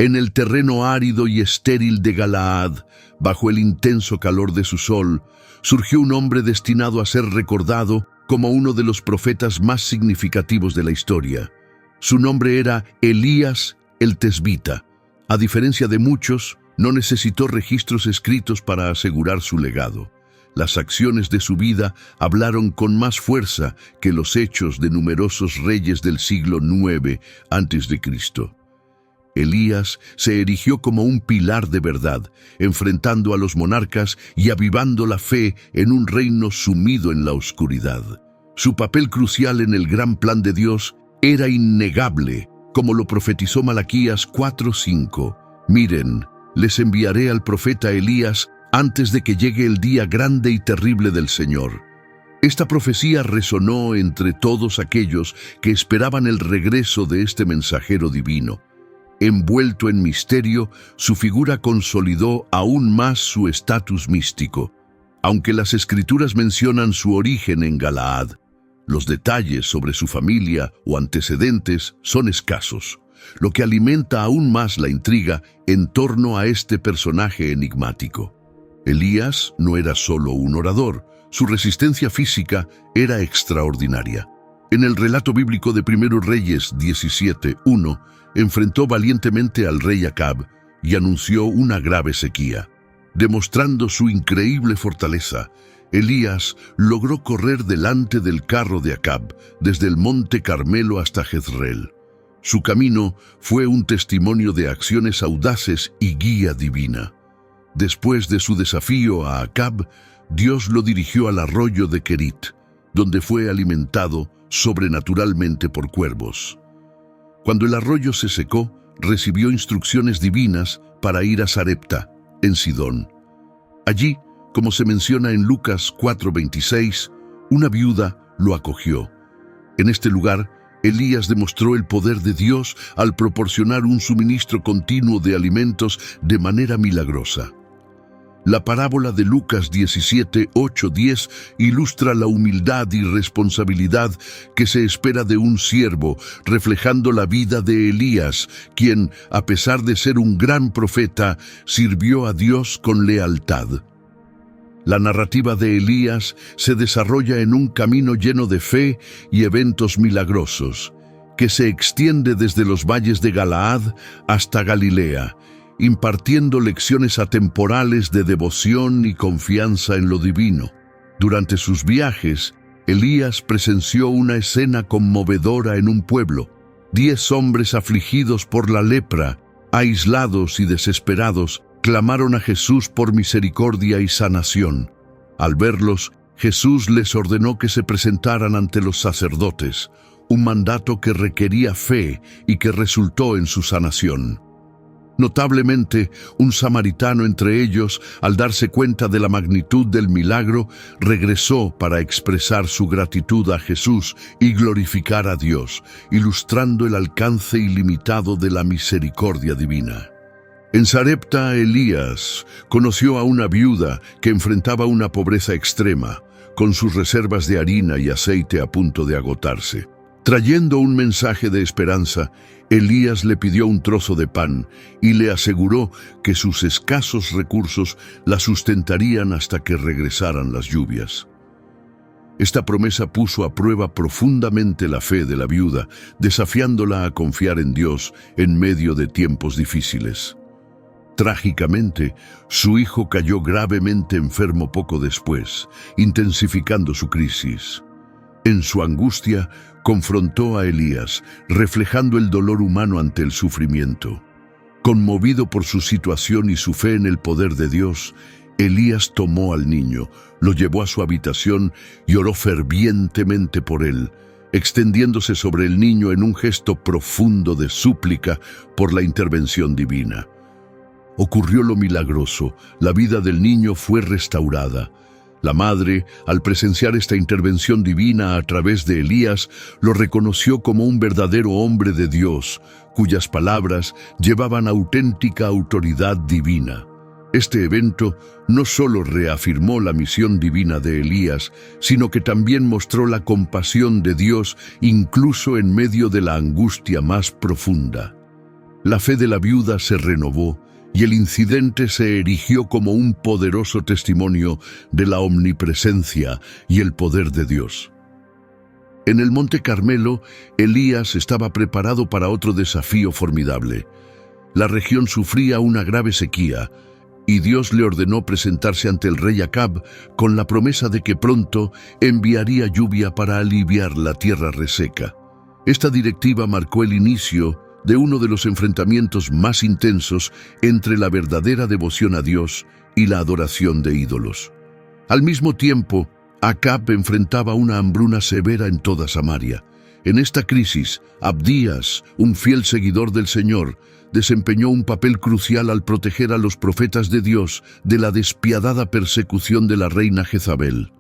En el terreno árido y estéril de Galaad, bajo el intenso calor de su sol, surgió un hombre destinado a ser recordado como uno de los profetas más significativos de la historia. Su nombre era Elías el Tesbita. A diferencia de muchos, no necesitó registros escritos para asegurar su legado. Las acciones de su vida hablaron con más fuerza que los hechos de numerosos reyes del siglo IX a.C. Elías se erigió como un pilar de verdad, enfrentando a los monarcas y avivando la fe en un reino sumido en la oscuridad. Su papel crucial en el gran plan de Dios era innegable, como lo profetizó Malaquías 4:5. Miren, les enviaré al profeta Elías antes de que llegue el día grande y terrible del Señor. Esta profecía resonó entre todos aquellos que esperaban el regreso de este mensajero divino. Envuelto en misterio, su figura consolidó aún más su estatus místico. Aunque las escrituras mencionan su origen en Galaad, los detalles sobre su familia o antecedentes son escasos, lo que alimenta aún más la intriga en torno a este personaje enigmático. Elías no era solo un orador, su resistencia física era extraordinaria. En el relato bíblico de 1 Reyes 17:1, enfrentó valientemente al rey Acab y anunció una grave sequía. Demostrando su increíble fortaleza, Elías logró correr delante del carro de Acab desde el monte Carmelo hasta Jezreel. Su camino fue un testimonio de acciones audaces y guía divina. Después de su desafío a Acab, Dios lo dirigió al arroyo de Querit, donde fue alimentado sobrenaturalmente por cuervos. Cuando el arroyo se secó, recibió instrucciones divinas para ir a Sarepta, en Sidón. Allí, como se menciona en Lucas 4:26, una viuda lo acogió. En este lugar, Elías demostró el poder de Dios al proporcionar un suministro continuo de alimentos de manera milagrosa. La parábola de Lucas 17:8-10 ilustra la humildad y responsabilidad que se espera de un siervo, reflejando la vida de Elías, quien, a pesar de ser un gran profeta, sirvió a Dios con lealtad. La narrativa de Elías se desarrolla en un camino lleno de fe y eventos milagrosos, que se extiende desde los valles de Galaad hasta Galilea, impartiendo lecciones atemporales de devoción y confianza en lo divino. Durante sus viajes, Elías presenció una escena conmovedora en un pueblo. 10 hombres afligidos por la lepra, aislados y desesperados, clamaron a Jesús por misericordia y sanación. Al verlos, Jesús les ordenó que se presentaran ante los sacerdotes, un mandato que requería fe y que resultó en su sanación. Notablemente, un samaritano entre ellos, al darse cuenta de la magnitud del milagro, regresó para expresar su gratitud a Jesús y glorificar a Dios, ilustrando el alcance ilimitado de la misericordia divina. En Sarepta, Elías conoció a una viuda que enfrentaba una pobreza extrema, con sus reservas de harina y aceite a punto de agotarse. Trayendo un mensaje de esperanza, Elías le pidió un trozo de pan y le aseguró que sus escasos recursos la sustentarían hasta que regresaran las lluvias. Esta promesa puso a prueba profundamente la fe de la viuda, desafiándola a confiar en Dios en medio de tiempos difíciles. Trágicamente, su hijo cayó gravemente enfermo poco después, intensificando su crisis. En su angustia, confrontó a Elías, reflejando el dolor humano ante el sufrimiento. Conmovido por su situación y su fe en el poder de Dios, Elías tomó al niño, lo llevó a su habitación y oró fervientemente por él, extendiéndose sobre el niño en un gesto profundo de súplica por la intervención divina. Ocurrió lo milagroso, la vida del niño fue restaurada. La madre, al presenciar esta intervención divina a través de Elías, lo reconoció como un verdadero hombre de Dios, cuyas palabras llevaban auténtica autoridad divina. Este evento no solo reafirmó la misión divina de Elías, sino que también mostró la compasión de Dios incluso en medio de la angustia más profunda. La fe de la viuda se renovó y el incidente se erigió como un poderoso testimonio de la omnipresencia y el poder de Dios. En el Monte Carmelo, Elías estaba preparado para otro desafío formidable. La región sufría una grave sequía, y Dios le ordenó presentarse ante el rey Acab con la promesa de que pronto enviaría lluvia para aliviar la tierra reseca. Esta directiva marcó el inicio de uno de los enfrentamientos más intensos entre la verdadera devoción a Dios y la adoración de ídolos. Al mismo tiempo, Acab enfrentaba una hambruna severa en toda Samaria. En esta crisis, Abdías, un fiel seguidor del Señor, desempeñó un papel crucial al proteger a los profetas de Dios de la despiadada persecución de la reina Jezabel.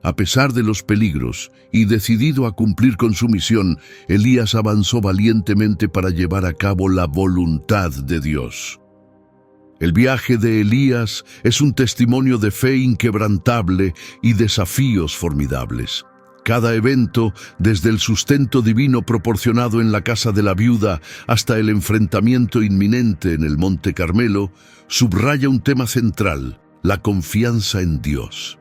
A pesar de los peligros y decidido a cumplir con su misión, Elías avanzó valientemente para llevar a cabo la voluntad de Dios. El viaje de Elías es un testimonio de fe inquebrantable y desafíos formidables. Cada evento, desde el sustento divino proporcionado en la casa de la viuda hasta el enfrentamiento inminente en el Monte Carmelo, subraya un tema central: la confianza en Dios.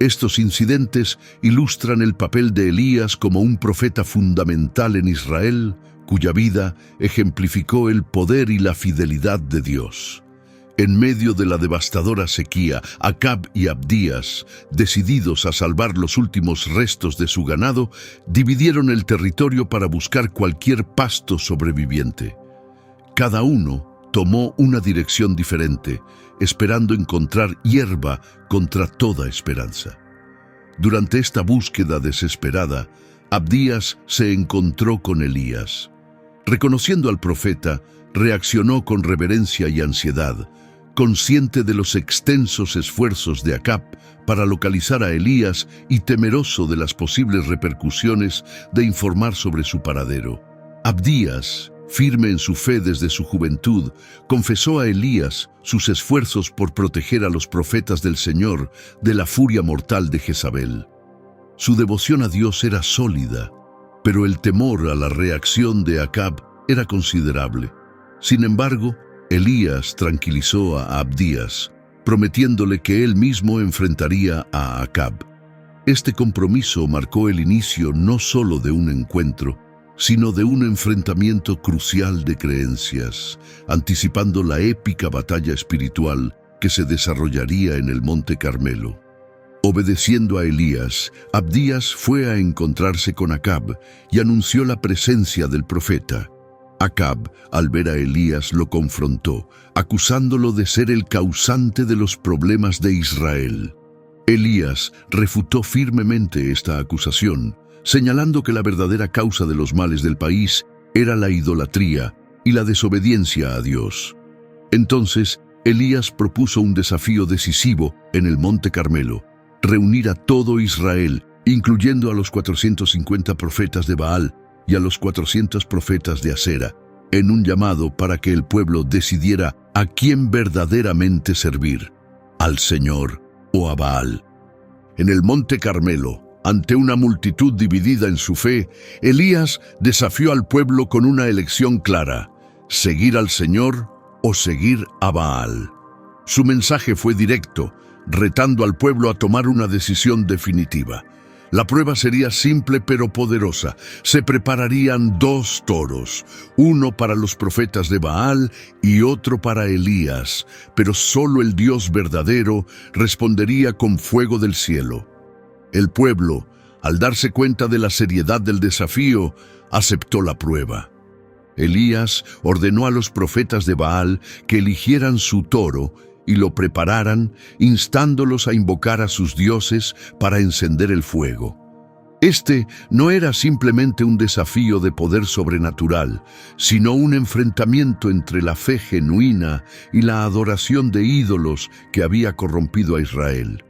Estos incidentes ilustran el papel de Elías como un profeta fundamental en Israel, cuya vida ejemplificó el poder y la fidelidad de Dios. En medio de la devastadora sequía, Acab y Abdías, decididos a salvar los últimos restos de su ganado, dividieron el territorio para buscar cualquier pasto sobreviviente. Cada uno tomó una dirección diferente, esperando encontrar hierba contra toda esperanza. Durante esta búsqueda desesperada, Abdías se encontró con Elías. Reconociendo al profeta, reaccionó con reverencia y ansiedad, consciente de los extensos esfuerzos de Acab para localizar a Elías y temeroso de las posibles repercusiones de informar sobre su paradero. Abdías, firme en su fe desde su juventud, confesó a Elías sus esfuerzos por proteger a los profetas del Señor de la furia mortal de Jezabel. Su devoción a Dios era sólida, pero el temor a la reacción de Acab era considerable. Sin embargo, Elías tranquilizó a Abdías, prometiéndole que él mismo enfrentaría a Acab. Este compromiso marcó el inicio no solo de un encuentro, sino de un enfrentamiento crucial de creencias, anticipando la épica batalla espiritual que se desarrollaría en el Monte Carmelo. Obedeciendo a Elías, Abdías fue a encontrarse con Acab y anunció la presencia del profeta. Acab, al ver a Elías, lo confrontó, acusándolo de ser el causante de los problemas de Israel. Elías refutó firmemente esta acusación, señalando que la verdadera causa de los males del país era la idolatría y la desobediencia a Dios. Entonces, Elías propuso un desafío decisivo en el Monte Carmelo: reunir a todo Israel, incluyendo a los 450 profetas de Baal y a los 400 profetas de Asera, en un llamado para que el pueblo decidiera a quién verdaderamente servir, al Señor o a Baal. En el Monte Carmelo, ante una multitud dividida en su fe, Elías desafió al pueblo con una elección clara: seguir al Señor o seguir a Baal. Su mensaje fue directo, retando al pueblo a tomar una decisión definitiva. La prueba sería simple pero poderosa. Se prepararían 2 toros, uno para los profetas de Baal y otro para Elías, pero solo el Dios verdadero respondería con fuego del cielo. El pueblo, al darse cuenta de la seriedad del desafío, aceptó la prueba. Elías ordenó a los profetas de Baal que eligieran su toro y lo prepararan, instándolos a invocar a sus dioses para encender el fuego. Este no era simplemente un desafío de poder sobrenatural, sino un enfrentamiento entre la fe genuina y la adoración de ídolos que había corrompido a Israel.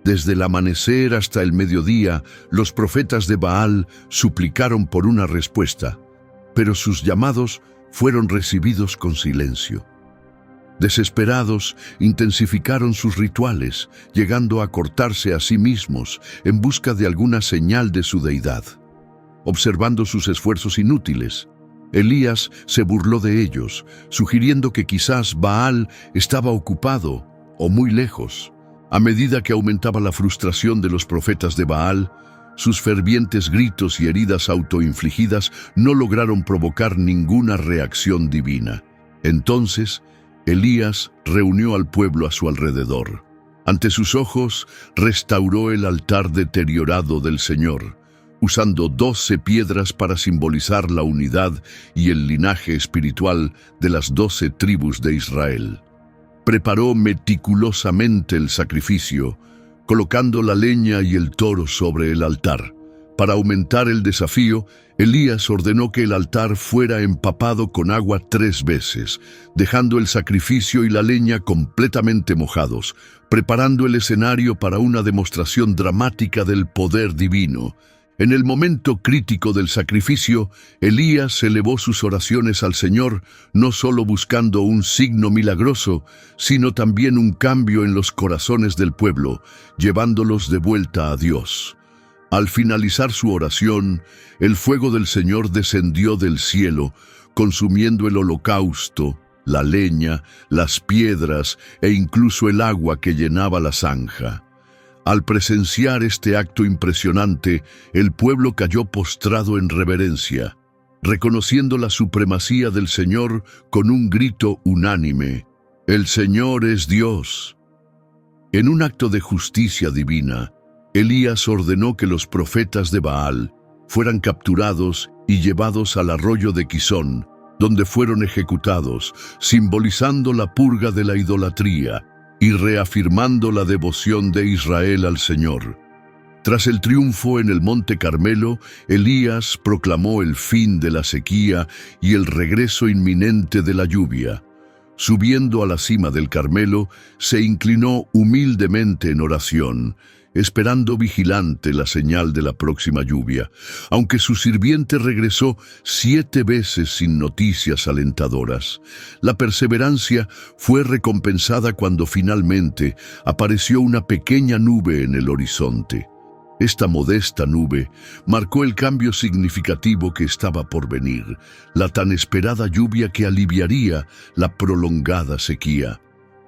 Desde el amanecer hasta el mediodía, los profetas de Baal suplicaron por una respuesta, pero sus llamados fueron recibidos con silencio. Desesperados, intensificaron sus rituales, llegando a cortarse a sí mismos en busca de alguna señal de su deidad. Observando sus esfuerzos inútiles, Elías se burló de ellos, sugiriendo que quizás Baal estaba ocupado o muy lejos. A medida que aumentaba la frustración de los profetas de Baal, sus fervientes gritos y heridas autoinfligidas no lograron provocar ninguna reacción divina. Entonces, Elías reunió al pueblo a su alrededor. Ante sus ojos, restauró el altar deteriorado del Señor, usando 12 piedras para simbolizar la unidad y el linaje espiritual de las 12 tribus de Israel. Preparó meticulosamente el sacrificio, colocando la leña y el toro sobre el altar. Para aumentar el desafío, Elías ordenó que el altar fuera empapado con agua 3 veces, dejando el sacrificio y la leña completamente mojados, preparando el escenario para una demostración dramática del poder divino. En el momento crítico del sacrificio, Elías elevó sus oraciones al Señor, no solo buscando un signo milagroso, sino también un cambio en los corazones del pueblo, llevándolos de vuelta a Dios. Al finalizar su oración, el fuego del Señor descendió del cielo, consumiendo el holocausto, la leña, las piedras e incluso el agua que llenaba la zanja. Al presenciar este acto impresionante, el pueblo cayó postrado en reverencia, reconociendo la supremacía del Señor con un grito unánime: «El Señor es Dios». En un acto de justicia divina, Elías ordenó que los profetas de Baal fueran capturados y llevados al arroyo de Quizón, donde fueron ejecutados, simbolizando la purga de la idolatría y reafirmando la devoción de Israel al Señor. Tras el triunfo en el Monte Carmelo, Elías proclamó el fin de la sequía y el regreso inminente de la lluvia. Subiendo a la cima del Carmelo, se inclinó humildemente en oración, esperando vigilante la señal de la próxima lluvia, aunque su sirviente regresó 7 veces sin noticias alentadoras. La perseverancia fue recompensada cuando finalmente apareció una pequeña nube en el horizonte. Esta modesta nube marcó el cambio significativo que estaba por venir, la tan esperada lluvia que aliviaría la prolongada sequía.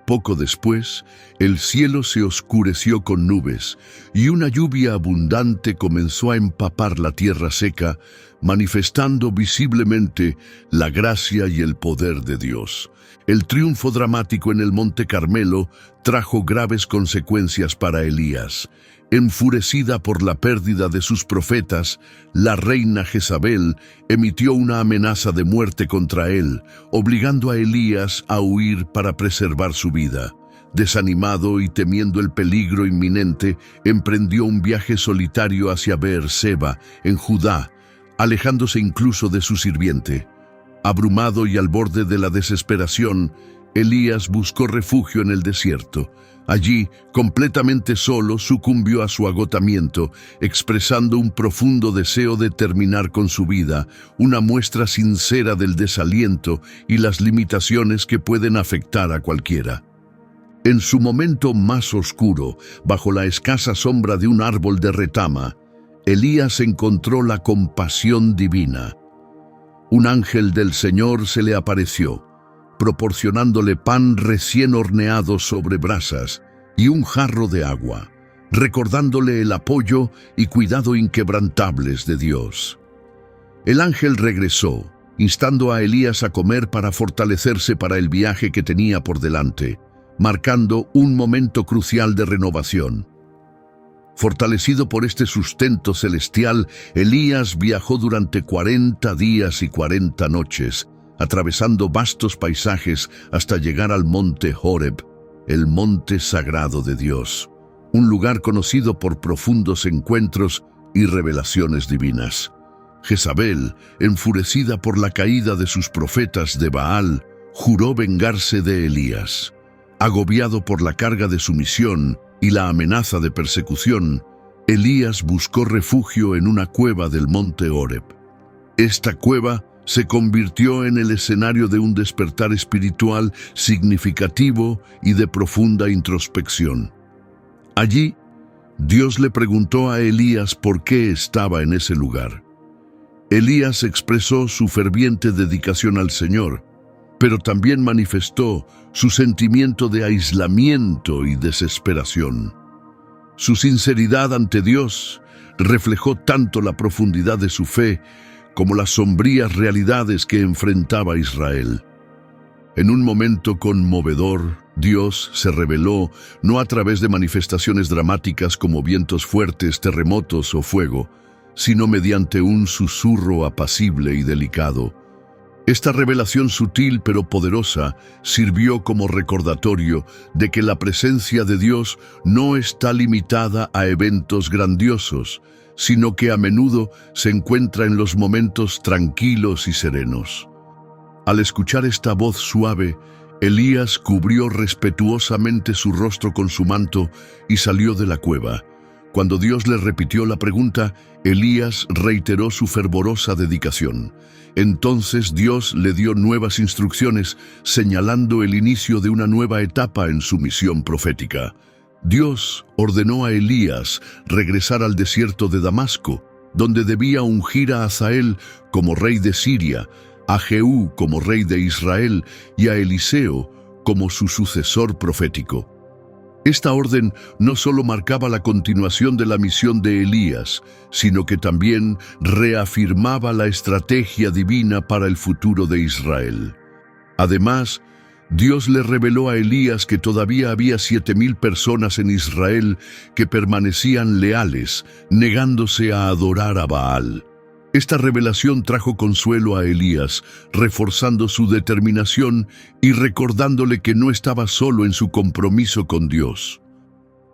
Poco después, el cielo se oscureció con nubes y una lluvia abundante comenzó a empapar la tierra seca, manifestando visiblemente la gracia y el poder de Dios. El triunfo dramático en el Monte Carmelo trajo graves consecuencias para Elías. Enfurecida por la pérdida de sus profetas, la reina Jezabel emitió una amenaza de muerte contra él, obligando a Elías a huir para preservar su vida. Desanimado y temiendo el peligro inminente, emprendió un viaje solitario hacia Beerseba, en Judá, alejándose incluso de su sirviente. Abrumado y al borde de la desesperación, Elías buscó refugio en el desierto. Allí, completamente solo, sucumbió a su agotamiento, expresando un profundo deseo de terminar con su vida, una muestra sincera del desaliento y las limitaciones que pueden afectar a cualquiera. En su momento más oscuro, bajo la escasa sombra de un árbol de retama, Elías encontró la compasión divina. Un ángel del Señor se le apareció, proporcionándole pan recién horneado sobre brasas y un jarro de agua, recordándole el apoyo y cuidado inquebrantables de Dios. El ángel regresó, instando a Elías a comer para fortalecerse para el viaje que tenía por delante, marcando un momento crucial de renovación. Fortalecido por este sustento celestial, Elías viajó durante 40 días y 40 noches, atravesando vastos paisajes hasta llegar al monte Horeb, el monte sagrado de Dios, un lugar conocido por profundos encuentros y revelaciones divinas. Jezabel, enfurecida por la caída de sus profetas de Baal, juró vengarse de Elías. Agobiado por la carga de su misión y la amenaza de persecución, Elías buscó refugio en una cueva del monte Horeb. Esta cueva se convirtió en el escenario de un despertar espiritual significativo y de profunda introspección. Allí, Dios le preguntó a Elías por qué estaba en ese lugar. Elías expresó su ferviente dedicación al Señor, pero también manifestó su sentimiento de aislamiento y desesperación. Su sinceridad ante Dios reflejó tanto la profundidad de su fe como las sombrías realidades que enfrentaba Israel. En un momento conmovedor, Dios se reveló no a través de manifestaciones dramáticas como vientos fuertes, terremotos o fuego, sino mediante un susurro apacible y delicado. Esta revelación sutil pero poderosa sirvió como recordatorio de que la presencia de Dios no está limitada a eventos grandiosos, sino que a menudo se encuentra en los momentos tranquilos y serenos. Al escuchar esta voz suave, Elías cubrió respetuosamente su rostro con su manto y salió de la cueva. Cuando Dios le repitió la pregunta, Elías reiteró su fervorosa dedicación. Entonces Dios le dio nuevas instrucciones, señalando el inicio de una nueva etapa en su misión profética. Dios ordenó a Elías regresar al desierto de Damasco, donde debía ungir a Hazael como rey de Siria, a Jehú como rey de Israel y a Eliseo como su sucesor profético. Esta orden no solo marcaba la continuación de la misión de Elías, sino que también reafirmaba la estrategia divina para el futuro de Israel. Además, Dios le reveló a Elías que todavía había 7,000 personas en Israel que permanecían leales, negándose a adorar a Baal. Esta revelación trajo consuelo a Elías, reforzando su determinación y recordándole que no estaba solo en su compromiso con Dios.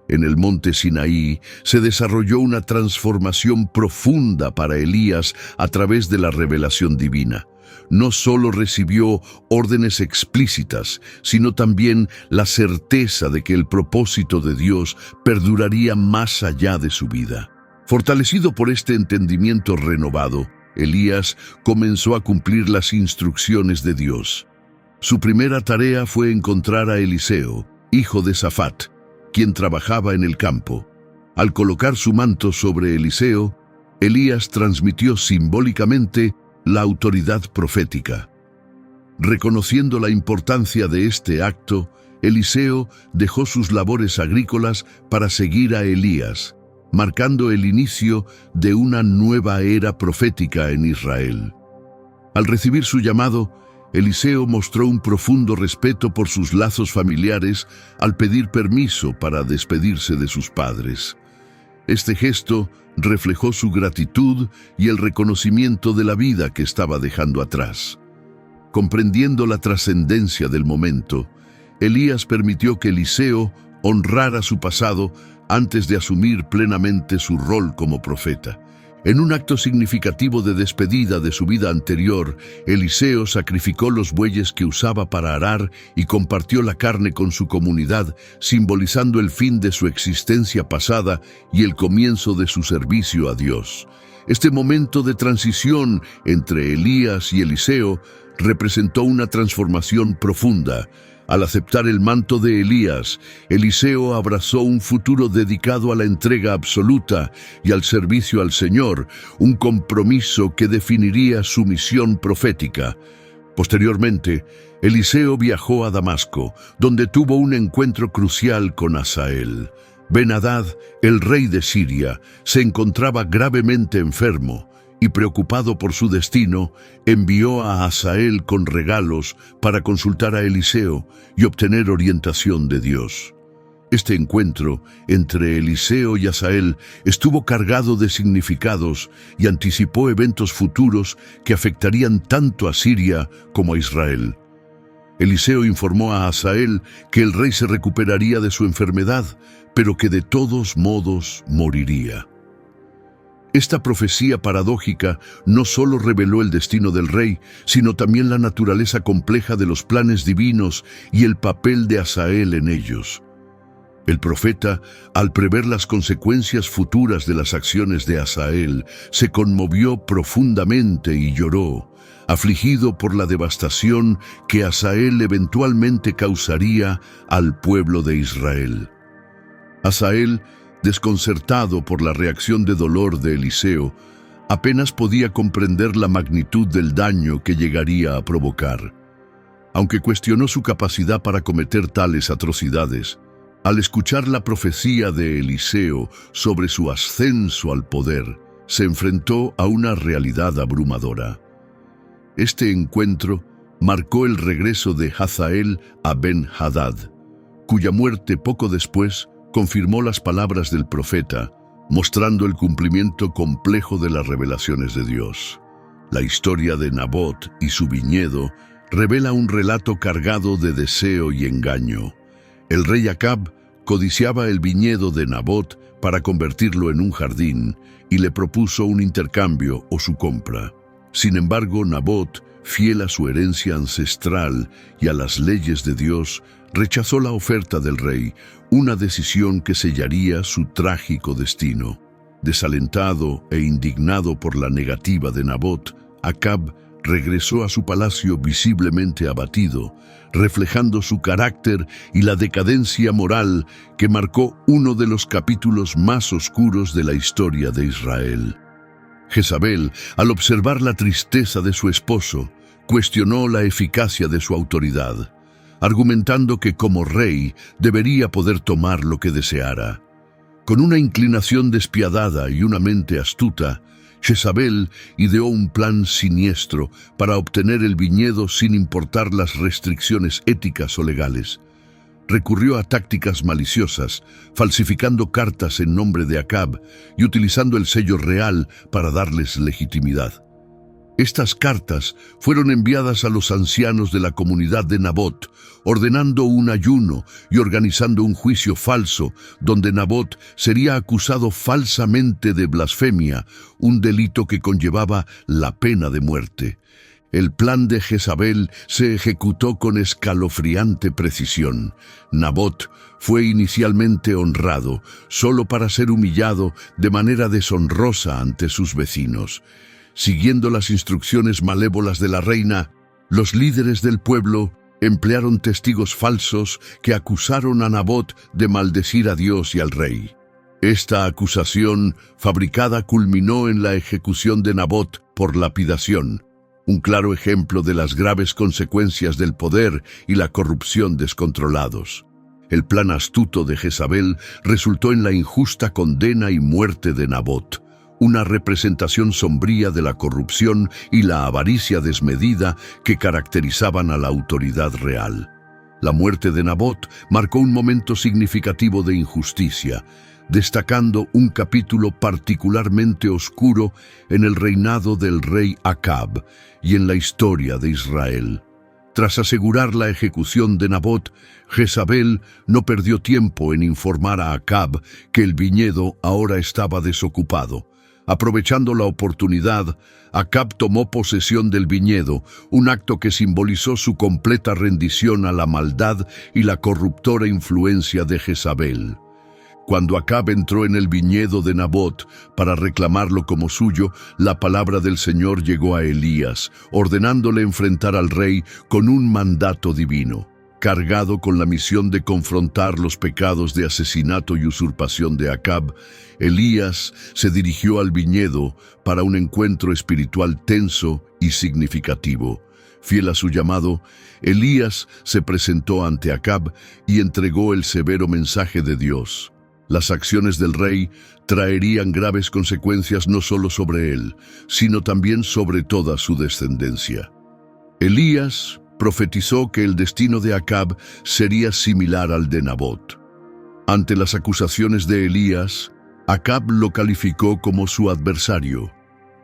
En el monte Sinaí se desarrolló una transformación profunda para Elías a través de la revelación divina. No solo recibió órdenes explícitas, sino también la certeza de que el propósito de Dios perduraría más allá de su vida. Fortalecido por este entendimiento renovado, Elías comenzó a cumplir las instrucciones de Dios. Su primera tarea fue encontrar a Eliseo, hijo de Safat, quien trabajaba en el campo. Al colocar su manto sobre Eliseo, Elías transmitió simbólicamente la autoridad profética. Reconociendo la importancia de este acto, Eliseo dejó sus labores agrícolas para seguir a Elías, marcando el inicio de una nueva era profética en Israel. Al recibir su llamado, Eliseo mostró un profundo respeto por sus lazos familiares al pedir permiso para despedirse de sus padres. Este gesto reflejó su gratitud y el reconocimiento de la vida que estaba dejando atrás. Comprendiendo la trascendencia del momento, Elías permitió que Eliseo honrara su pasado antes de asumir plenamente su rol como profeta. En un acto significativo de despedida de su vida anterior, Eliseo sacrificó los bueyes que usaba para arar y compartió la carne con su comunidad, simbolizando el fin de su existencia pasada y el comienzo de su servicio a Dios. Este momento de transición entre Elías y Eliseo representó una transformación profunda. Al aceptar el manto de Elías, Eliseo abrazó un futuro dedicado a la entrega absoluta y al servicio al Señor, un compromiso que definiría su misión profética. Posteriormente, Eliseo viajó a Damasco, donde tuvo un encuentro crucial con Hazael. Ben-Hadad, el rey de Siria, se encontraba gravemente enfermo y, preocupado por su destino, envió a Hazael con regalos para consultar a Eliseo y obtener orientación de Dios. Este encuentro entre Eliseo y Hazael estuvo cargado de significados y anticipó eventos futuros que afectarían tanto a Siria como a Israel. Eliseo informó a Hazael que el rey se recuperaría de su enfermedad, pero que de todos modos moriría. Esta profecía paradójica no solo reveló el destino del rey, sino también la naturaleza compleja de los planes divinos y el papel de Hazael en ellos. El profeta, al prever las consecuencias futuras de las acciones de Hazael, se conmovió profundamente y lloró, afligido por la devastación que Hazael eventualmente causaría al pueblo de Israel. Hazael, desconcertado por la reacción de dolor de Eliseo, apenas podía comprender la magnitud del daño que llegaría a provocar. Aunque cuestionó su capacidad para cometer tales atrocidades, al escuchar la profecía de Eliseo sobre su ascenso al poder, se enfrentó a una realidad abrumadora. Este encuentro marcó el regreso de Hazael a Ben-Hadad, cuya muerte poco después confirmó las palabras del profeta, mostrando el cumplimiento complejo de las revelaciones de Dios. La historia de Nabot y su viñedo revela un relato cargado de deseo y engaño. El rey Acab codiciaba el viñedo de Nabot para convertirlo en un jardín y le propuso un intercambio o su compra. Sin embargo, Nabot, fiel a su herencia ancestral y a las leyes de Dios, rechazó la oferta del rey, una decisión que sellaría su trágico destino. Desalentado e indignado por la negativa de Nabot, Acab regresó a su palacio visiblemente abatido, reflejando su carácter y la decadencia moral que marcó uno de los capítulos más oscuros de la historia de Israel. Jezabel, al observar la tristeza de su esposo, cuestionó la eficacia de su autoridad, argumentando que como rey debería poder tomar lo que deseara. Con una inclinación despiadada y una mente astuta, Jezabel ideó un plan siniestro para obtener el viñedo sin importar las restricciones éticas o legales. Recurrió a tácticas maliciosas, falsificando cartas en nombre de Acab y utilizando el sello real para darles legitimidad. Estas cartas fueron enviadas a los ancianos de la comunidad de Nabot, ordenando un ayuno y organizando un juicio falso, donde Nabot sería acusado falsamente de blasfemia, un delito que conllevaba la pena de muerte. El plan de Jezabel se ejecutó con escalofriante precisión. Nabot fue inicialmente honrado, solo para ser humillado de manera deshonrosa ante sus vecinos. Siguiendo las instrucciones malévolas de la reina, los líderes del pueblo emplearon testigos falsos que acusaron a Nabot de maldecir a Dios y al rey. Esta acusación fabricada culminó en la ejecución de Nabot por lapidación, un claro ejemplo de las graves consecuencias del poder y la corrupción descontrolados. El plan astuto de Jezabel resultó en la injusta condena y muerte de Nabot, una representación sombría de la corrupción y la avaricia desmedida que caracterizaban a la autoridad real. La muerte de Nabot marcó un momento significativo de injusticia, destacando un capítulo particularmente oscuro en el reinado del rey Acab y en la historia de Israel. Tras asegurar la ejecución de Nabot, Jezabel no perdió tiempo en informar a Acab que el viñedo ahora estaba desocupado. Aprovechando la oportunidad, Acab tomó posesión del viñedo, un acto que simbolizó su completa rendición a la maldad y la corruptora influencia de Jezabel. Cuando Acab entró en el viñedo de Nabot para reclamarlo como suyo, la palabra del Señor llegó a Elías, ordenándole enfrentar al rey con un mandato divino. Cargado con la misión de confrontar los pecados de asesinato y usurpación de Acab, Elías se dirigió al viñedo para un encuentro espiritual tenso y significativo. Fiel a su llamado, Elías se presentó ante Acab y entregó el severo mensaje de Dios. Las acciones del rey traerían graves consecuencias no solo sobre él, sino también sobre toda su descendencia. Elías profetizó que el destino de Acab sería similar al de Nabot. Ante las acusaciones de Elías, Acab lo calificó como su adversario.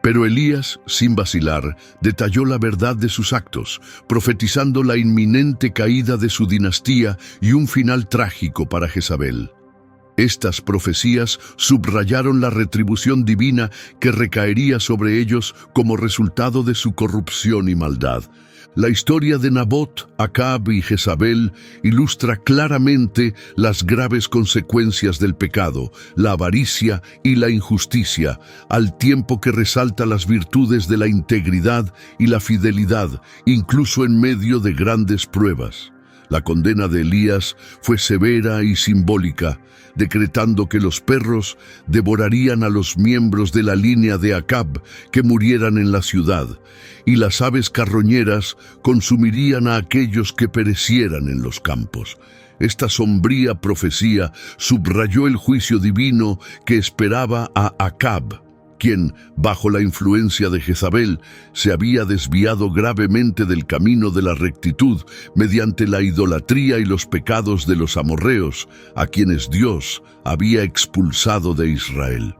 Pero Elías, sin vacilar, detalló la verdad de sus actos, profetizando la inminente caída de su dinastía y un final trágico para Jezabel. Estas profecías subrayaron la retribución divina que recaería sobre ellos como resultado de su corrupción y maldad. La historia de Nabot, Acab y Jezabel ilustra claramente las graves consecuencias del pecado, la avaricia y la injusticia, al tiempo que resalta las virtudes de la integridad y la fidelidad, incluso en medio de grandes pruebas. La condena de Elías fue severa y simbólica, decretando que los perros devorarían a los miembros de la línea de Acab que murieran en la ciudad, y las aves carroñeras consumirían a aquellos que perecieran en los campos. Esta sombría profecía subrayó el juicio divino que esperaba a Acab, quien, bajo la influencia de Jezabel, se había desviado gravemente del camino de la rectitud mediante la idolatría y los pecados de los amorreos, a quienes Dios había expulsado de Israel.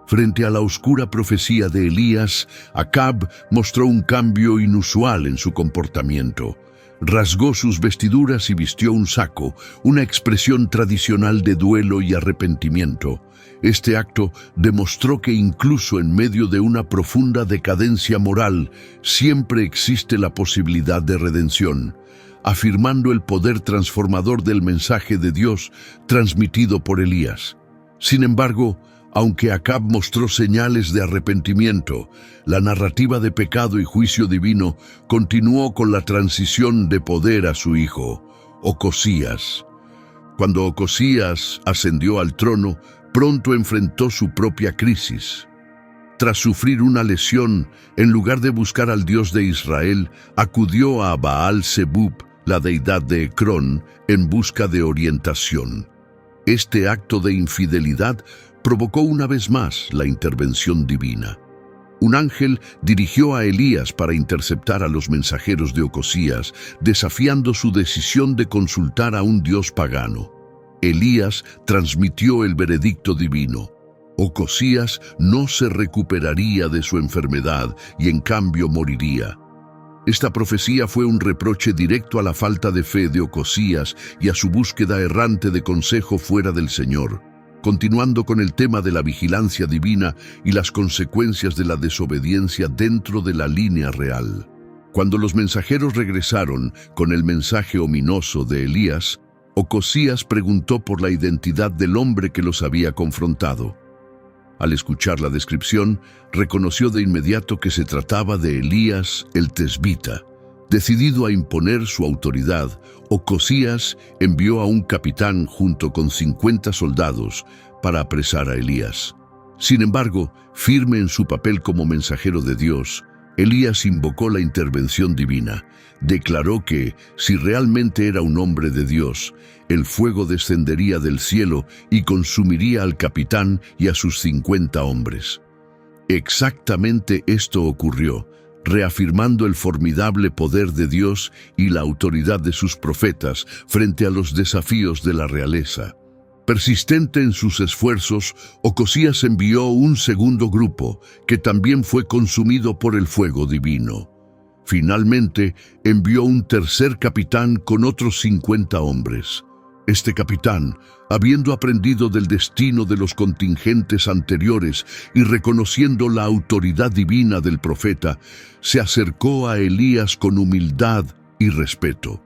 Frente a la oscura profecía de Elías, Acab mostró un cambio inusual en su comportamiento. Rasgó sus vestiduras y vistió un saco, una expresión tradicional de duelo y arrepentimiento. Este acto demostró que incluso en medio de una profunda decadencia moral, siempre existe la posibilidad de redención, afirmando el poder transformador del mensaje de Dios transmitido por Elías. Sin embargo, aunque Acab mostró señales de arrepentimiento, la narrativa de pecado y juicio divino continuó con la transición de poder a su hijo, Ocosías. Cuando Ocosías ascendió al trono, pronto enfrentó su propia crisis. Tras sufrir una lesión, en lugar de buscar al Dios de Israel, acudió a Baal-Zebub, la deidad de Ecrón, en busca de orientación. Este acto de infidelidad provocó una vez más la intervención divina. Un ángel dirigió a Elías para interceptar a los mensajeros de Ocosías, desafiando su decisión de consultar a un dios pagano. Elías transmitió el veredicto divino. Ocosías no se recuperaría de su enfermedad y en cambio moriría. Esta profecía fue un reproche directo a la falta de fe de Ocosías y a su búsqueda errante de consejo fuera del Señor. Continuando con el tema de la vigilancia divina y las consecuencias de la desobediencia dentro de la línea real. Cuando los mensajeros regresaron con el mensaje ominoso de Elías, Ocosías preguntó por la identidad del hombre que los había confrontado. Al escuchar la descripción, reconoció de inmediato que se trataba de Elías el tesbita. Decidido a imponer su autoridad, Ocosías envió a un capitán junto con 50 soldados para apresar a Elías. Sin embargo, firme en su papel como mensajero de Dios, Elías invocó la intervención divina. Declaró que, si realmente era un hombre de Dios, el fuego descendería del cielo y consumiría al capitán y a sus 50 hombres. Exactamente esto ocurrió, reafirmando el formidable poder de Dios y la autoridad de sus profetas frente a los desafíos de la realeza. Persistente en sus esfuerzos, Ocosías envió un segundo grupo, que también fue consumido por el fuego divino. Finalmente, envió un tercer capitán con otros 50 hombres. Este capitán, habiendo aprendido del destino de los contingentes anteriores y reconociendo la autoridad divina del profeta, se acercó a Elías con humildad y respeto.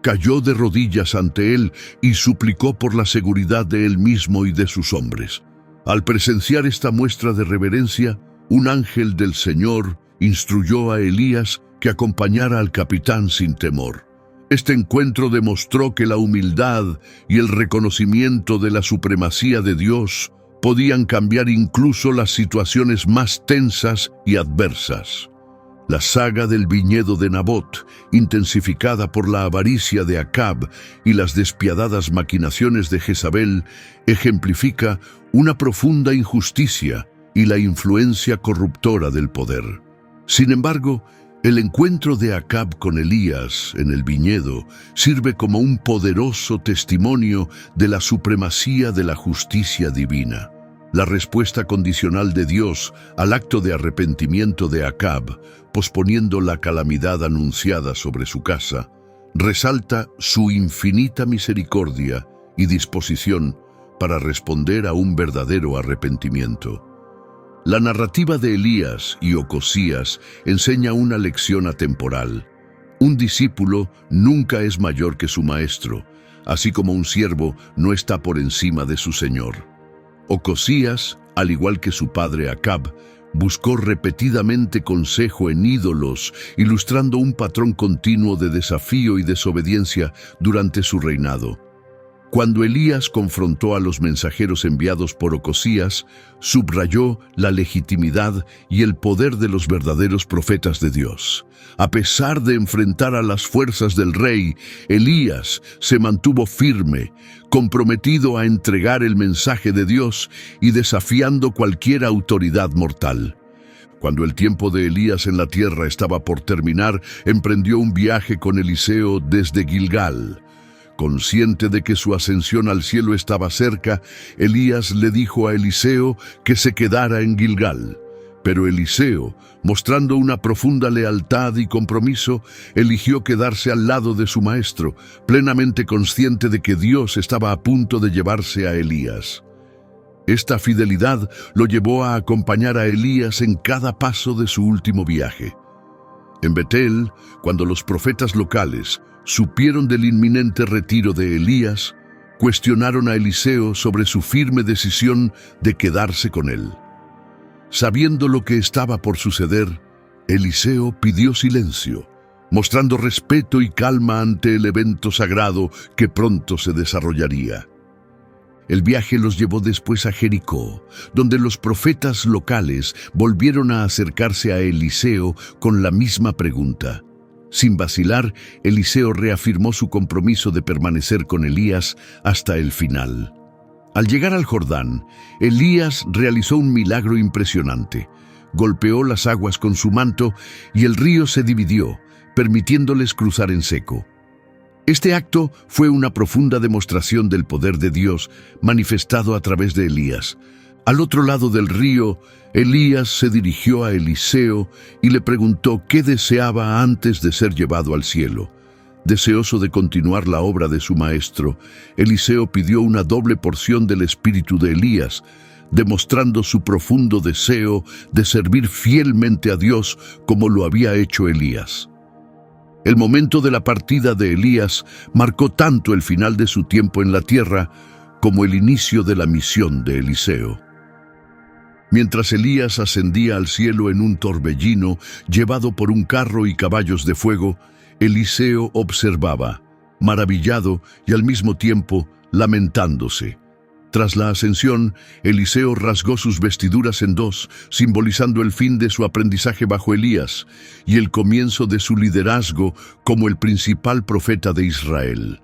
Cayó de rodillas ante él y suplicó por la seguridad de él mismo y de sus hombres. Al presenciar esta muestra de reverencia, un ángel del Señor instruyó a Elías que acompañara al capitán sin temor. Este encuentro demostró que la humildad y el reconocimiento de la supremacía de Dios podían cambiar incluso las situaciones más tensas y adversas. La saga del viñedo de Nabot, intensificada por la avaricia de Acab y las despiadadas maquinaciones de Jezabel, ejemplifica una profunda injusticia y la influencia corruptora del poder. Sin embargo, el encuentro de Acab con Elías en el viñedo sirve como un poderoso testimonio de la supremacía de la justicia divina. La respuesta condicional de Dios al acto de arrepentimiento de Acab, posponiendo la calamidad anunciada sobre su casa, resalta su infinita misericordia y disposición para responder a un verdadero arrepentimiento. La narrativa de Elías y Ocosías enseña una lección atemporal. Un discípulo nunca es mayor que su maestro, así como un siervo no está por encima de su señor. Ocosías, al igual que su padre Acab, buscó repetidamente consejo en ídolos, ilustrando un patrón continuo de desafío y desobediencia durante su reinado. Cuando Elías confrontó a los mensajeros enviados por Ocosías, subrayó la legitimidad y el poder de los verdaderos profetas de Dios. A pesar de enfrentar a las fuerzas del rey, Elías se mantuvo firme, comprometido a entregar el mensaje de Dios y desafiando cualquier autoridad mortal. Cuando el tiempo de Elías en la tierra estaba por terminar, emprendió un viaje con Eliseo desde Gilgal. Consciente de que su ascensión al cielo estaba cerca, Elías le dijo a Eliseo que se quedara en Gilgal. Pero Eliseo, mostrando una profunda lealtad y compromiso, eligió quedarse al lado de su maestro, plenamente consciente de que Dios estaba a punto de llevarse a Elías. Esta fidelidad lo llevó a acompañar a Elías en cada paso de su último viaje. En Betel, cuando los profetas locales supieron del inminente retiro de Elías, cuestionaron a Eliseo sobre su firme decisión de quedarse con él. Sabiendo lo que estaba por suceder, Eliseo pidió silencio, mostrando respeto y calma ante el evento sagrado que pronto se desarrollaría. El viaje los llevó después a Jericó, donde los profetas locales volvieron a acercarse a Eliseo con la misma pregunta. Sin vacilar, Eliseo reafirmó su compromiso de permanecer con Elías hasta el final. Al llegar al Jordán, Elías realizó un milagro impresionante. Golpeó las aguas con su manto y el río se dividió, permitiéndoles cruzar en seco. Este acto fue una profunda demostración del poder de Dios manifestado a través de Elías. Al otro lado del río, Elías se dirigió a Eliseo y le preguntó qué deseaba antes de ser llevado al cielo. Deseoso de continuar la obra de su maestro, Eliseo pidió una doble porción del espíritu de Elías, demostrando su profundo deseo de servir fielmente a Dios como lo había hecho Elías. El momento de la partida de Elías marcó tanto el final de su tiempo en la tierra como el inicio de la misión de Eliseo. Mientras Elías ascendía al cielo en un torbellino llevado por un carro y caballos de fuego, Eliseo observaba, maravillado y al mismo tiempo lamentándose. Tras la ascensión, Eliseo rasgó sus vestiduras en dos, simbolizando el fin de su aprendizaje bajo Elías y el comienzo de su liderazgo como el principal profeta de Israel.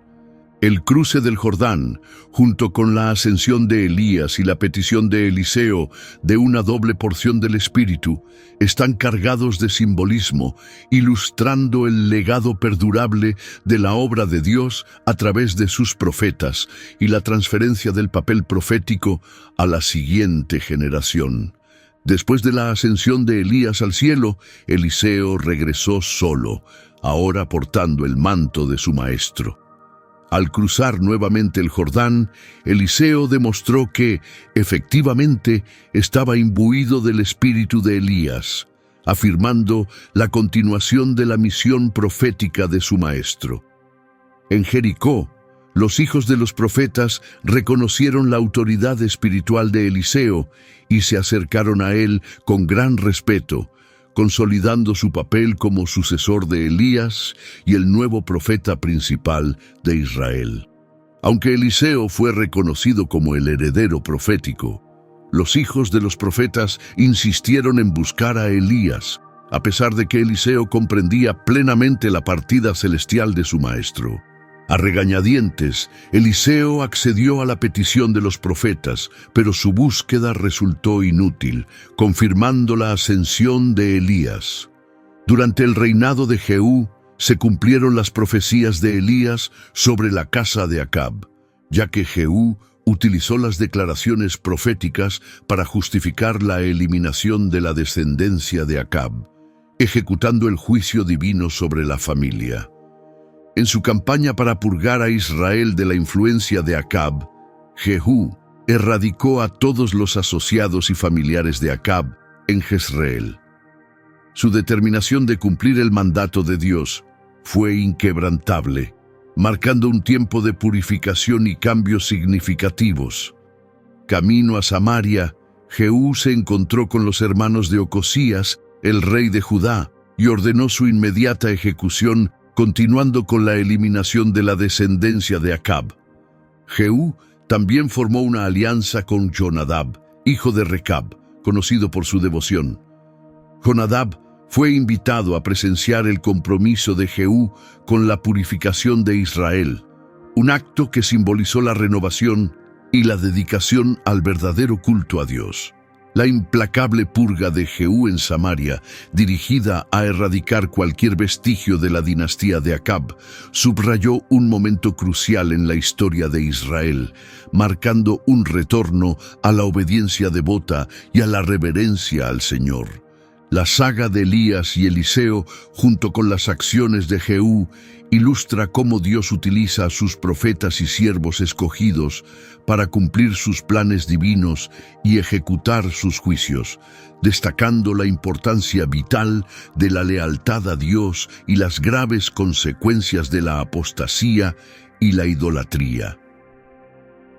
El cruce del Jordán, junto con la ascensión de Elías y la petición de Eliseo de una doble porción del Espíritu, están cargados de simbolismo, ilustrando el legado perdurable de la obra de Dios a través de sus profetas y la transferencia del papel profético a la siguiente generación. Después de la ascensión de Elías al cielo, Eliseo regresó solo, ahora portando el manto de su maestro. Al cruzar nuevamente el Jordán, Eliseo demostró que, efectivamente, estaba imbuido del espíritu de Elías, afirmando la continuación de la misión profética de su maestro. En Jericó, los hijos de los profetas reconocieron la autoridad espiritual de Eliseo y se acercaron a él con gran respeto, consolidando su papel como sucesor de Elías y el nuevo profeta principal de Israel. Aunque Eliseo fue reconocido como el heredero profético, los hijos de los profetas insistieron en buscar a Elías, a pesar de que Eliseo comprendía plenamente la partida celestial de su maestro. A regañadientes, Eliseo accedió a la petición de los profetas, pero su búsqueda resultó inútil, confirmando la ascensión de Elías. Durante el reinado de Jehú, se cumplieron las profecías de Elías sobre la casa de Acab, ya que Jehú utilizó las declaraciones proféticas para justificar la eliminación de la descendencia de Acab, ejecutando el juicio divino sobre la familia. En su campaña para purgar a Israel de la influencia de Acab, Jehú erradicó a todos los asociados y familiares de Acab en Jezreel. Su determinación de cumplir el mandato de Dios fue inquebrantable, marcando un tiempo de purificación y cambios significativos. Camino a Samaria, Jehú se encontró con los hermanos de Ocosías, el rey de Judá, y ordenó su inmediata ejecución, continuando con la eliminación de la descendencia de Acab. Jehú también formó una alianza con Jonadab, hijo de Recab, conocido por su devoción. Jonadab fue invitado a presenciar el compromiso de Jehú con la purificación de Israel, un acto que simbolizó la renovación y la dedicación al verdadero culto a Dios. La implacable purga de Jehú en Samaria, dirigida a erradicar cualquier vestigio de la dinastía de Acab, subrayó un momento crucial en la historia de Israel, marcando un retorno a la obediencia devota y a la reverencia al Señor. La saga de Elías y Eliseo, junto con las acciones de Jehú, ilustra cómo Dios utiliza a sus profetas y siervos escogidos para cumplir sus planes divinos y ejecutar sus juicios, destacando la importancia vital de la lealtad a Dios y las graves consecuencias de la apostasía y la idolatría.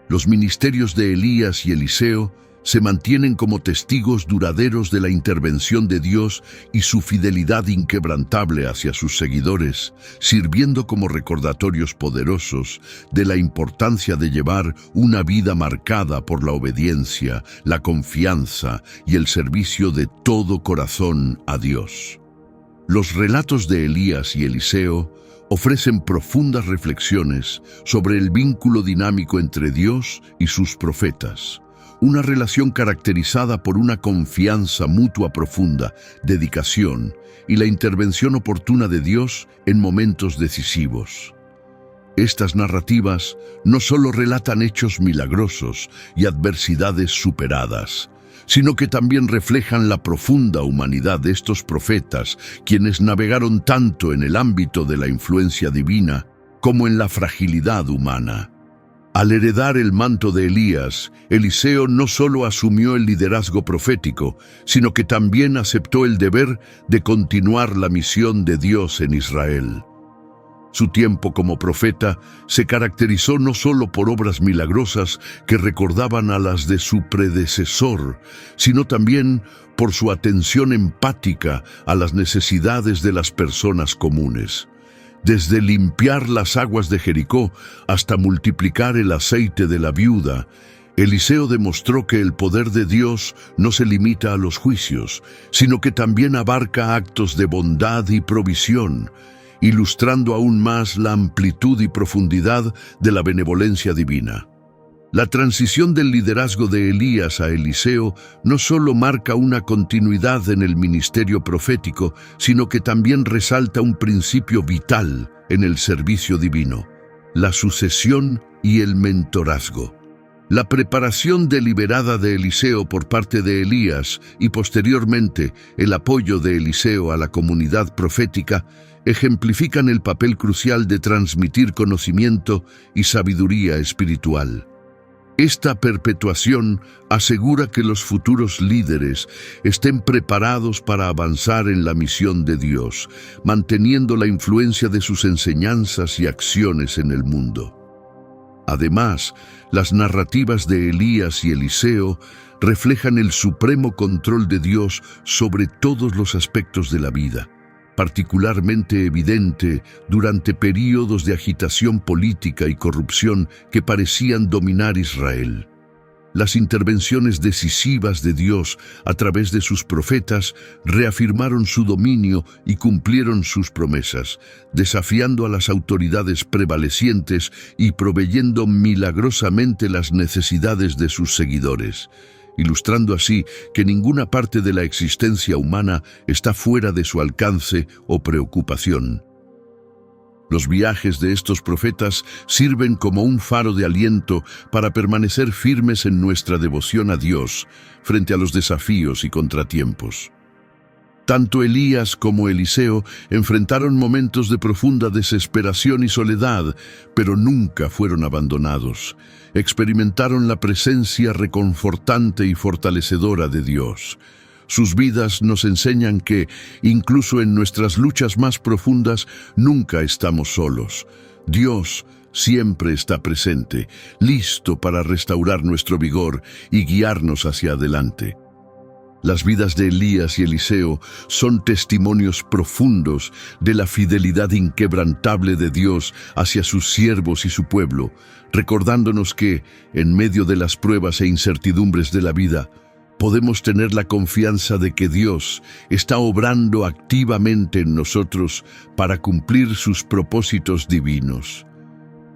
Los ministerios de Elías y Eliseo se mantienen como testigos duraderos de la intervención de Dios y su fidelidad inquebrantable hacia sus seguidores, sirviendo como recordatorios poderosos de la importancia de llevar una vida marcada por la obediencia, la confianza y el servicio de todo corazón a Dios. Los relatos de Elías y Eliseo ofrecen profundas reflexiones sobre el vínculo dinámico entre Dios y sus profetas, una relación caracterizada por una confianza mutua profunda, dedicación y la intervención oportuna de Dios en momentos decisivos. Estas narrativas no solo relatan hechos milagrosos y adversidades superadas, sino que también reflejan la profunda humanidad de estos profetas, quienes navegaron tanto en el ámbito de la influencia divina como en la fragilidad humana. Al heredar el manto de Elías, Eliseo no solo asumió el liderazgo profético, sino que también aceptó el deber de continuar la misión de Dios en Israel. Su tiempo como profeta se caracterizó no solo por obras milagrosas que recordaban a las de su predecesor, sino también por su atención empática a las necesidades de las personas comunes. Desde limpiar las aguas de Jericó hasta multiplicar el aceite de la viuda, Eliseo demostró que el poder de Dios no se limita a los juicios, sino que también abarca actos de bondad y provisión, ilustrando aún más la amplitud y profundidad de la benevolencia divina. La transición del liderazgo de Elías a Eliseo no solo marca una continuidad en el ministerio profético, sino que también resalta un principio vital en el servicio divino: la sucesión y el mentorazgo. La preparación deliberada de Eliseo por parte de Elías y posteriormente el apoyo de Eliseo a la comunidad profética ejemplifican el papel crucial de transmitir conocimiento y sabiduría espiritual. Esta perpetuación asegura que los futuros líderes estén preparados para avanzar en la misión de Dios, manteniendo la influencia de sus enseñanzas y acciones en el mundo. Además, las narrativas de Elías y Eliseo reflejan el supremo control de Dios sobre todos los aspectos de la vida, particularmente evidente durante períodos de agitación política y corrupción que parecían dominar Israel. Las intervenciones decisivas de Dios a través de sus profetas reafirmaron su dominio y cumplieron sus promesas, desafiando a las autoridades prevalecientes y proveyendo milagrosamente las necesidades de sus seguidores, ilustrando así que ninguna parte de la existencia humana está fuera de su alcance o preocupación. Los viajes de estos profetas sirven como un faro de aliento para permanecer firmes en nuestra devoción a Dios frente a los desafíos y contratiempos. Tanto Elías como Eliseo enfrentaron momentos de profunda desesperación y soledad, pero nunca fueron abandonados. Experimentaron la presencia reconfortante y fortalecedora de Dios. Sus vidas nos enseñan que, incluso en nuestras luchas más profundas, nunca estamos solos. Dios, siempre está presente, listo para restaurar nuestro vigor y guiarnos hacia adelante. Las vidas de Elías y Eliseo son testimonios profundos de la fidelidad inquebrantable de Dios hacia sus siervos y su pueblo, recordándonos que, en medio de las pruebas e incertidumbres de la vida, podemos tener la confianza de que Dios está obrando activamente en nosotros para cumplir sus propósitos divinos.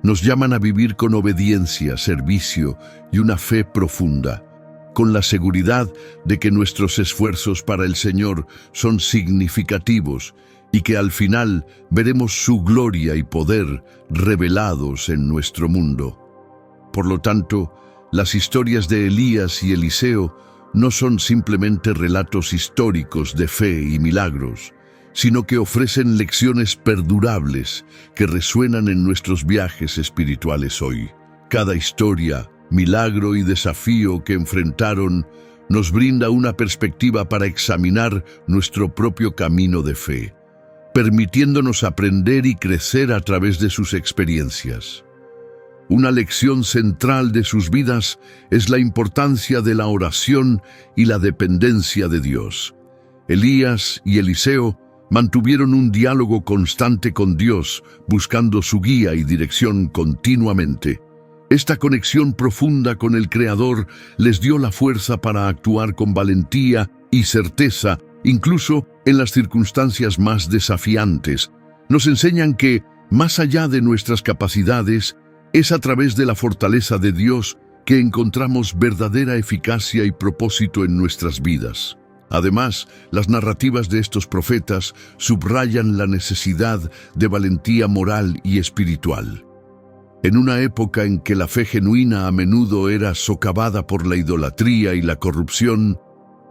Nos llaman a vivir con obediencia, servicio y una fe profunda, con la seguridad de que nuestros esfuerzos para el Señor son significativos y que al final veremos su gloria y poder revelados en nuestro mundo. Por lo tanto, las historias de Elías y Eliseo no son simplemente relatos históricos de fe y milagros, sino que ofrecen lecciones perdurables que resuenan en nuestros viajes espirituales hoy. Cada historia, milagro y desafío que enfrentaron nos brinda una perspectiva para examinar nuestro propio camino de fe, permitiéndonos aprender y crecer a través de sus experiencias. Una lección central de sus vidas es la importancia de la oración y la dependencia de Dios. Elías y Eliseo mantuvieron un diálogo constante con Dios, buscando su guía y dirección continuamente. Esta conexión profunda con el Creador les dio la fuerza para actuar con valentía y certeza, incluso en las circunstancias más desafiantes. Nos enseñan que, más allá de nuestras capacidades, es a través de la fortaleza de Dios que encontramos verdadera eficacia y propósito en nuestras vidas. Además, las narrativas de estos profetas subrayan la necesidad de valentía moral y espiritual. En una época en que la fe genuina a menudo era socavada por la idolatría y la corrupción,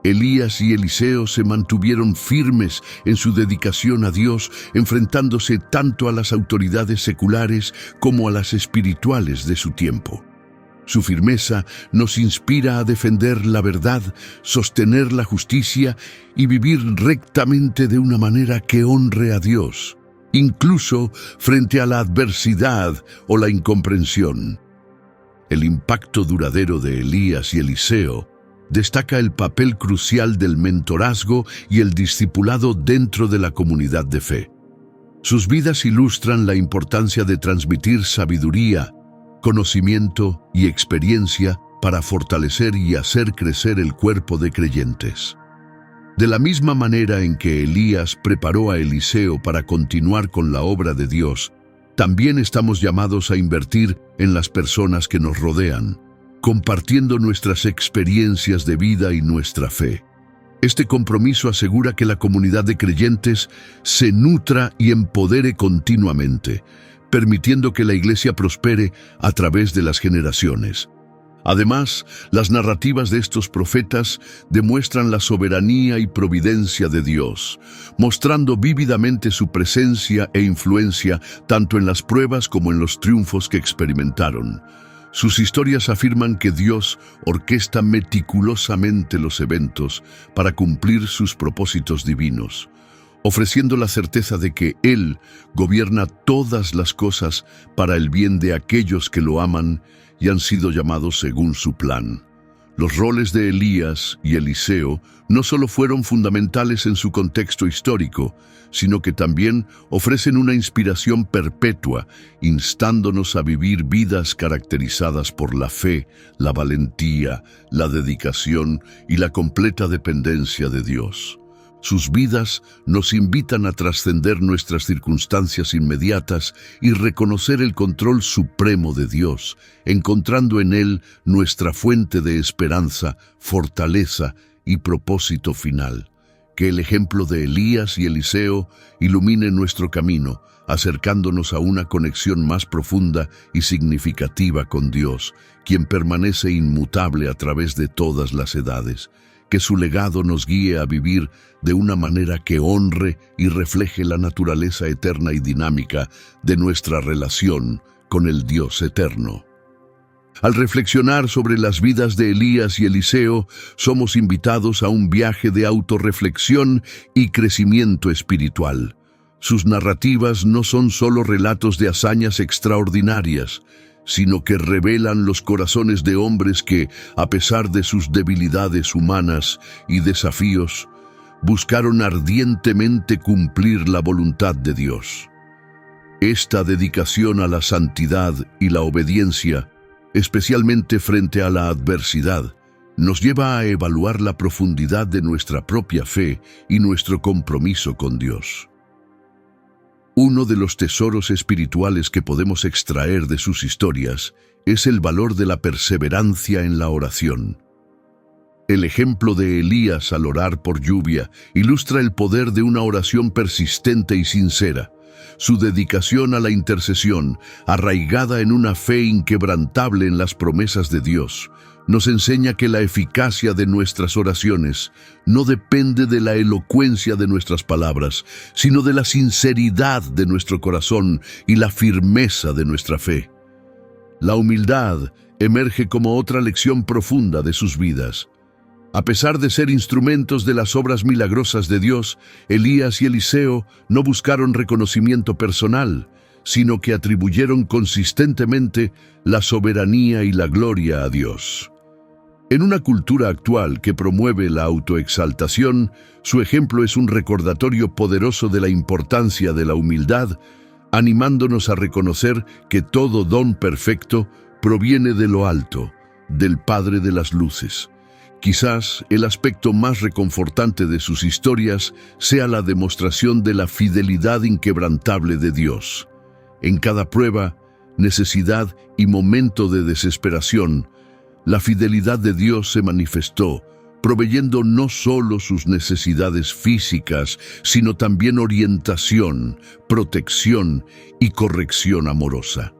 Elías y Eliseo se mantuvieron firmes en su dedicación a Dios, enfrentándose tanto a las autoridades seculares como a las espirituales de su tiempo. Su firmeza nos inspira a defender la verdad, sostener la justicia y vivir rectamente de una manera que honre a Dios, incluso frente a la adversidad o la incomprensión. El impacto duradero de Elías y Eliseo destaca el papel crucial del mentorazgo y el discipulado dentro de la comunidad de fe. Sus vidas ilustran la importancia de transmitir sabiduría, conocimiento y experiencia para fortalecer y hacer crecer el cuerpo de creyentes. De la misma manera en que Elías preparó a Eliseo para continuar con la obra de Dios, también estamos llamados a invertir en las personas que nos rodean, compartiendo nuestras experiencias de vida y nuestra fe. Este compromiso asegura que la comunidad de creyentes se nutra y empodere continuamente, permitiendo que la Iglesia prospere a través de las generaciones. Además, las narrativas de estos profetas demuestran la soberanía y providencia de Dios, mostrando vívidamente su presencia e influencia tanto en las pruebas como en los triunfos que experimentaron. Sus historias afirman que Dios orquesta meticulosamente los eventos para cumplir sus propósitos divinos, ofreciendo la certeza de que Él gobierna todas las cosas para el bien de aquellos que lo aman y han sido llamados según su plan. Los roles de Elías y Eliseo no solo fueron fundamentales en su contexto histórico, sino que también ofrecen una inspiración perpetua, instándonos a vivir vidas caracterizadas por la fe, la valentía, la dedicación y la completa dependencia de Dios. Sus vidas nos invitan a trascender nuestras circunstancias inmediatas y reconocer el control supremo de Dios, encontrando en Él nuestra fuente de esperanza, fortaleza y propósito final. Que el ejemplo de Elías y Eliseo ilumine nuestro camino, acercándonos a una conexión más profunda y significativa con Dios, quien permanece inmutable a través de todas las edades. Que su legado nos guíe a vivir de una manera que honre y refleje la naturaleza eterna y dinámica de nuestra relación con el Dios eterno. Al reflexionar sobre las vidas de Elías y Eliseo, somos invitados a un viaje de autorreflexión y crecimiento espiritual. Sus narrativas no son solo relatos de hazañas extraordinarias, sino que revelan los corazones de hombres que, a pesar de sus debilidades humanas y desafíos, buscaron ardientemente cumplir la voluntad de Dios. Esta dedicación a la santidad y la obediencia, especialmente frente a la adversidad, nos lleva a evaluar la profundidad de nuestra propia fe y nuestro compromiso con Dios. Uno de los tesoros espirituales que podemos extraer de sus historias es el valor de la perseverancia en la oración. El ejemplo de Elías al orar por lluvia ilustra el poder de una oración persistente y sincera. Su dedicación a la intercesión, arraigada en una fe inquebrantable en las promesas de Dios, nos enseña que la eficacia de nuestras oraciones no depende de la elocuencia de nuestras palabras, sino de la sinceridad de nuestro corazón y la firmeza de nuestra fe. La humildad emerge como otra lección profunda de sus vidas. A pesar de ser instrumentos de las obras milagrosas de Dios, Elías y Eliseo no buscaron reconocimiento personal, sino que atribuyeron consistentemente la soberanía y la gloria a Dios. En una cultura actual que promueve la autoexaltación, su ejemplo es un recordatorio poderoso de la importancia de la humildad, animándonos a reconocer que todo don perfecto proviene de lo alto, del Padre de las Luces. Quizás el aspecto más reconfortante de sus historias sea la demostración de la fidelidad inquebrantable de Dios. En cada prueba, necesidad y momento de desesperación, la fidelidad de Dios se manifestó, proveyendo no solo sus necesidades físicas, sino también orientación, protección y corrección amorosa.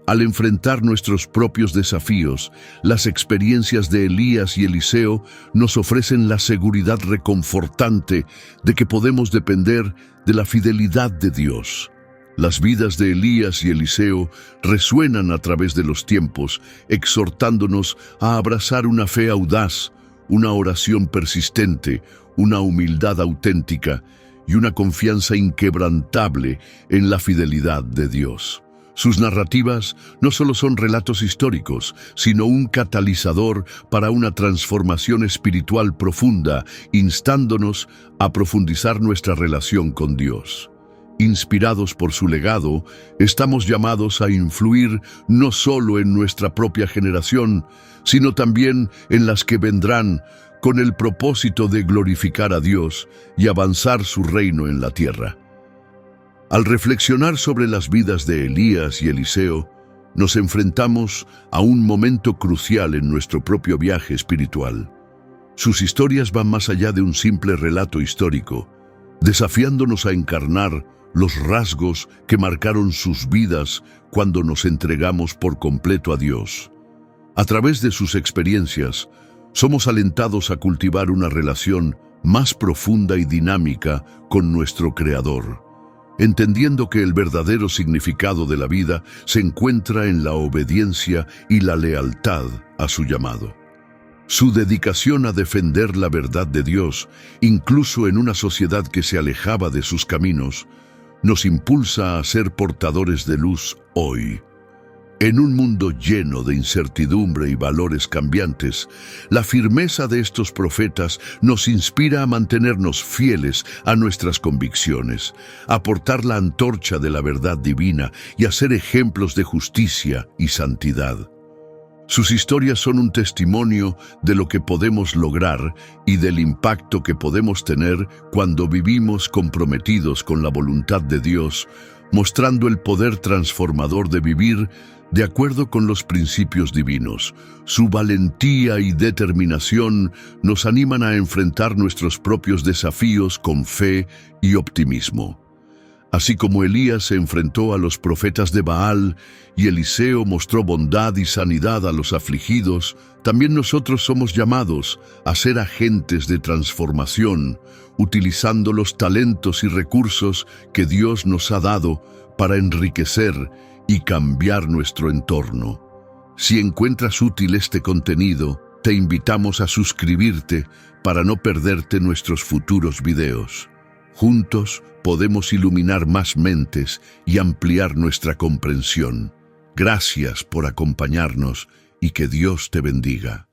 Al enfrentar nuestros propios desafíos, las experiencias de Elías y Eliseo nos ofrecen la seguridad reconfortante de que podemos depender de la fidelidad de Dios. Las vidas de Elías y Eliseo resuenan a través de los tiempos, exhortándonos a abrazar una fe audaz, una oración persistente, una humildad auténtica y una confianza inquebrantable en la fidelidad de Dios. Sus narrativas no solo son relatos históricos, sino un catalizador para una transformación espiritual profunda, instándonos a profundizar nuestra relación con Dios. Inspirados por su legado, estamos llamados a influir no solo en nuestra propia generación, sino también en las que vendrán, con el propósito de glorificar a Dios y avanzar su reino en la tierra. Al reflexionar sobre las vidas de Elías y Eliseo, nos enfrentamos a un momento crucial en nuestro propio viaje espiritual. Sus historias van más allá de un simple relato histórico, desafiándonos a encarnar los rasgos que marcaron sus vidas cuando nos entregamos por completo a Dios. A través de sus experiencias, somos alentados a cultivar una relación más profunda y dinámica con nuestro Creador, entendiendo que el verdadero significado de la vida se encuentra en la obediencia y la lealtad a su llamado. Su dedicación a defender la verdad de Dios, incluso en una sociedad que se alejaba de sus caminos, nos impulsa a ser portadores de luz hoy. En un mundo lleno de incertidumbre y valores cambiantes, la firmeza de estos profetas nos inspira a mantenernos fieles a nuestras convicciones, a portar la antorcha de la verdad divina y a ser ejemplos de justicia y santidad. Sus historias son un testimonio de lo que podemos lograr y del impacto que podemos tener cuando vivimos comprometidos con la voluntad de Dios, mostrando el poder transformador de vivir de acuerdo con los principios divinos. Su valentía y determinación nos animan a enfrentar nuestros propios desafíos con fe y optimismo. Así como Elías se enfrentó a los profetas de Baal y Eliseo mostró bondad y sanidad a los afligidos, también nosotros somos llamados a ser agentes de transformación, utilizando los talentos y recursos que Dios nos ha dado para enriquecer y cambiar nuestro entorno. Si encuentras útil este contenido, te invitamos a suscribirte para no perderte nuestros futuros videos. Juntos podemos iluminar más mentes y ampliar nuestra comprensión. Gracias por acompañarnos y que Dios te bendiga.